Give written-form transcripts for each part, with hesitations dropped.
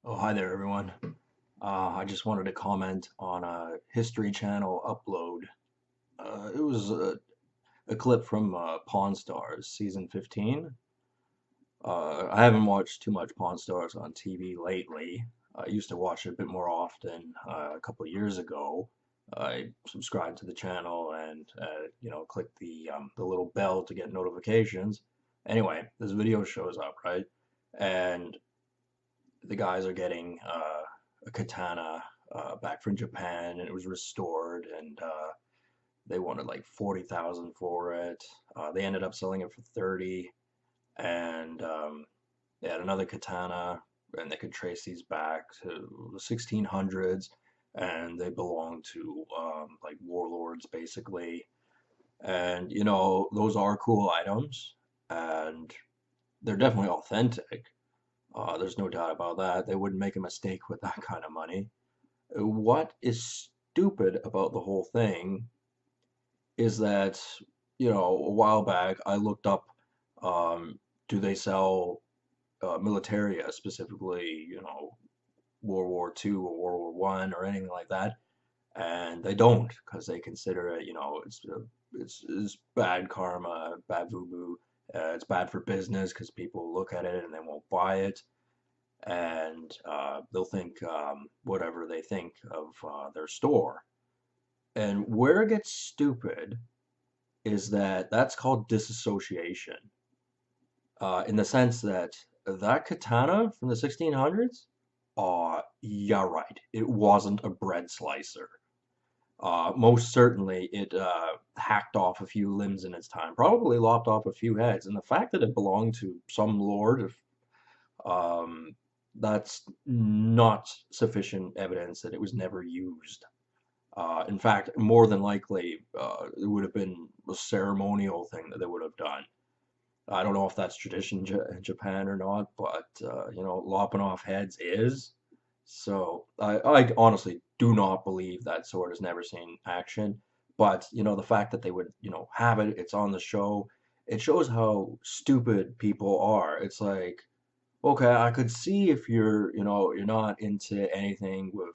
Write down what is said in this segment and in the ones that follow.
Oh, hi there, everyone. I just wanted to comment on a History Channel upload. It was a clip from Pawn Stars season 15. I haven't watched too much Pawn Stars on TV lately. I used to watch it a bit more often a couple of years ago. I subscribed to the channel and click the little bell to get notifications. Anyway, this video shows up, right? And the guys are getting a katana back from Japan, and it was restored, and they wanted like 40,000 for it. They ended up selling it for 30, and they had another katana, and they could trace these back to the 1600s, and they belong to like warlords basically. And those are cool items, and they're definitely authentic. There's no doubt about that. They wouldn't make a mistake with that kind of money. What is stupid about the whole thing is that, a while back I looked up, do they sell militaria, specifically, World War II or World War One or anything like that, and they don't because they consider it, it's bad karma, bad voodoo. It's bad for business because people look at it and they won't buy it, and they'll think whatever they think of their store. And where it gets stupid is that that's called disassociation, in the sense that that katana from the 1600s, yeah, right, it wasn't a bread slicer. Most certainly, it hacked off a few limbs in its time, probably lopped off a few heads, and the fact that it belonged to some lord of that's not sufficient evidence that it was never used. In fact, more than likely, it would have been a ceremonial thing that they would have done. I don't know if that's tradition in Japan or not, but lopping off heads is. So I honestly do not believe that sword has never seen action. But the fact that they would have it, it's on the show. It shows how stupid people are. It's like, okay, I could see if you're not into anything with,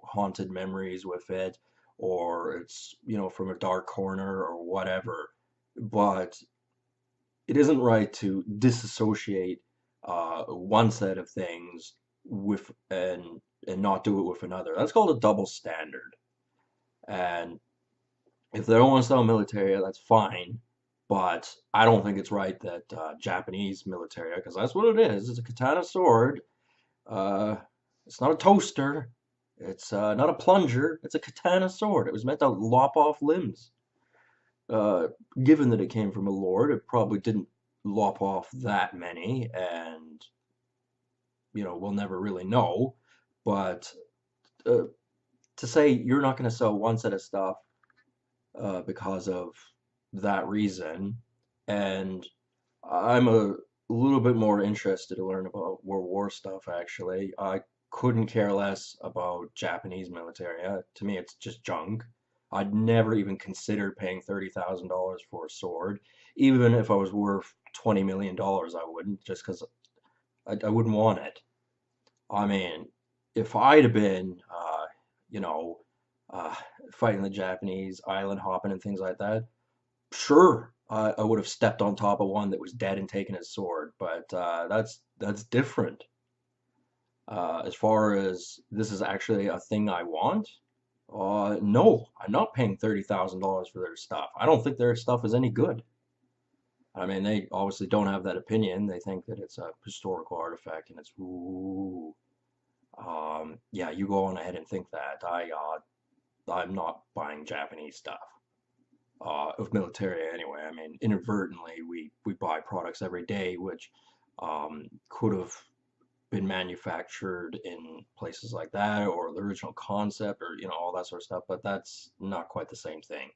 haunted memories with it, or it's, from a dark corner or whatever. But it isn't right to disassociate one set of things with and not do it with another. That's called a double standard. And if they don't want to sell military, that's fine. But I don't think it's right that Japanese military, because that's what it is. It's a katana sword. Uh, it's not a toaster. It's not a plunger. It's a katana sword. It was meant to lop off limbs. Uh, Given that it came from a lord, it probably didn't lop off that many, and we'll never really know. But uh, to say you're not going to sell one set of stuff because of that reason, and I'm a little bit more interested to learn about World War stuff, actually. I couldn't care less about Japanese military. To me, it's just junk. I'd never even considered paying $30,000 for a sword. Even if I was worth $20 million, I wouldn't, just because I wouldn't want it. I mean, if I'd have been, you know, uh, fighting the Japanese, island hopping and things like that, sure, I would have stepped on top of one that was dead and taken his sword, but that's different. As far as this is actually a thing I want, no, I'm not paying $30,000 for their stuff. I don't think their stuff is any good. I mean, they obviously don't have that opinion. They think that it's a historical artifact and it's ooh. Yeah, you go on ahead and think that. I'm not buying Japanese stuff. Of military anyway. I mean, inadvertently, we buy products every day which could have been manufactured in places like that, or the original concept, or all that sort of stuff. But that's not quite the same thing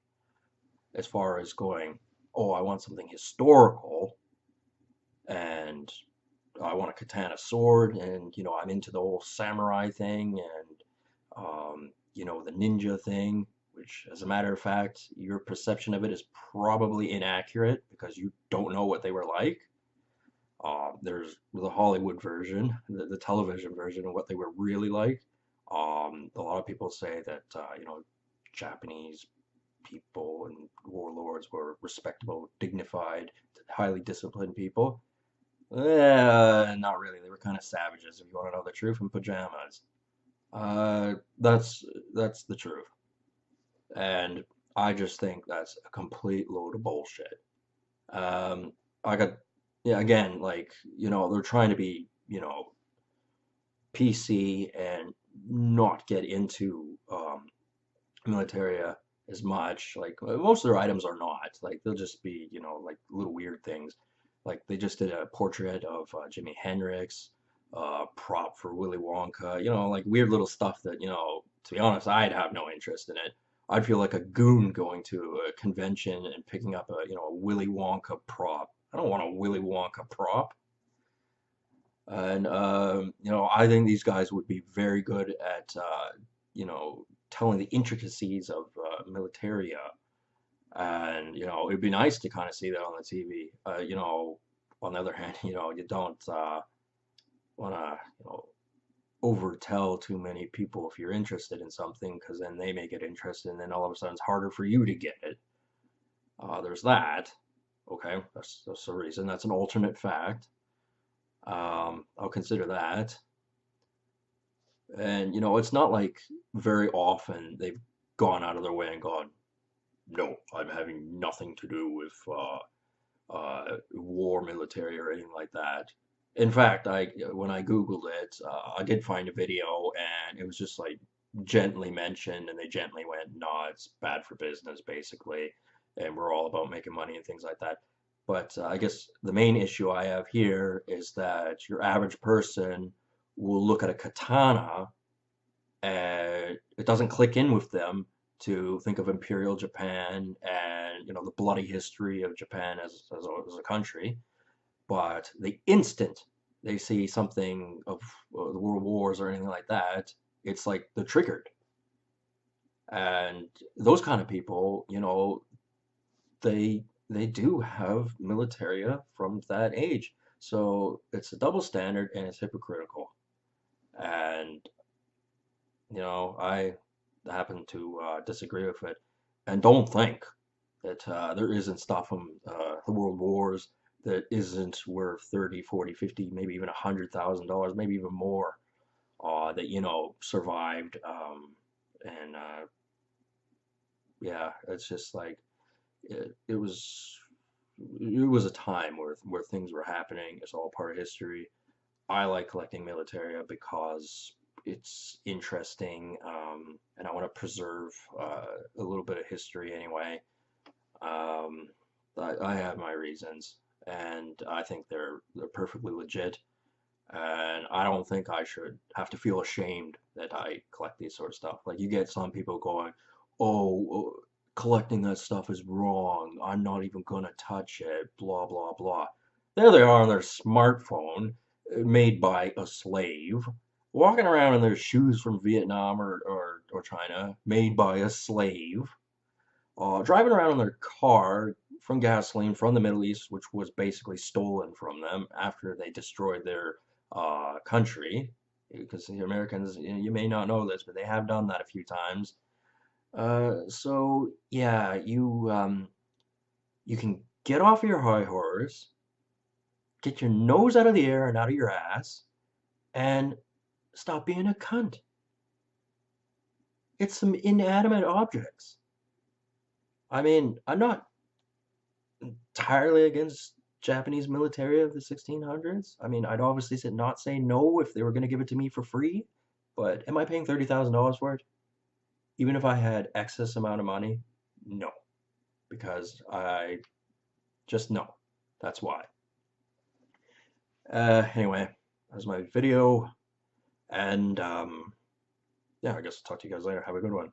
as far as going, oh, I want something historical, and I want a katana sword, and I'm into the whole samurai thing, and the ninja thing, which, as a matter of fact, your perception of it is probably inaccurate because you don't know what they were like. There's the Hollywood version, the television version of what they were really like. A lot of people say that Japanese people and warlords were respectable, dignified, highly disciplined people. Not really. They were kind of savages, if you want to know the truth, in pajamas. That's the truth, and I just think that's a complete load of bullshit. Um, I got, yeah, again, like, they're trying to be, PC and not get into militaria as much. Like most of their items are not. Like they'll just be, like little weird things. Like they just did a portrait of Jimi Hendrix, prop for Willy Wonka. Like weird little stuff that, to be honest, I'd have no interest in it. I'd feel like a goon going to a convention and picking up a Willy Wonka prop. I don't want a Willy Wonka prop. And I think these guys would be very good at telling the intricacies of militaria. And it'd be nice to kind of see that on the TV. On the other hand, you don't want to overtell too many people if you're interested in something, because then they may get interested, and then all of a sudden it's harder for you to get it. There's that. Okay, that's a reason. That's an alternate fact. I'll consider that. And it's not like very often they've gone out of their way and gone, no, I'm having nothing to do with war military or anything like that. In fact, when I Googled it, I did find a video and it was just like gently mentioned, and they gently went, no, it's bad for business, basically, and we're all about making money and things like that. But I guess the main issue I have here is that your average person will look at a katana and it doesn't click in with them to think of Imperial Japan and the bloody history of Japan as a country. But the instant they see something of the World Wars or anything like that, it's like they're triggered. And those kind of people, they do have militaria from that age. So it's a double standard and it's hypocritical. And I happen to disagree with it, and don't think that there isn't stuff from the World Wars that isn't worth 30, 40, 50, maybe even $100,000, maybe even more, that survived. And yeah, it's just like it was a time where things were happening. It's all part of history. I like collecting militaria because it's interesting, and I want to preserve a little bit of history anyway. Um, I have my reasons, and I think they're perfectly legit. And I don't think I should have to feel ashamed that I collect these sort of stuff. Like you get some people going, "Oh, collecting that stuff is wrong. I'm not even gonna touch it." Blah blah blah. There they are on their smartphone, made by a slave, walking around in their shoes from Vietnam or China, made by a slave, driving around in their car from gasoline from the Middle East, which was basically stolen from them after they destroyed their country. Because the Americans, you may not know this, but they have done that a few times. So yeah, you can get off your high horse, get your nose out of the air and out of your ass, and stop being a cunt. It's some inanimate objects. I mean, I'm not entirely against Japanese military of the 1600s. I mean, I'd obviously not say no if they were going to give it to me for free, but am I paying $30,000 for it? Even if I had excess amount of money? No, because I just no. That's why. Anyway, that was my video, and yeah, I guess I'll talk to you guys later. Have a good one.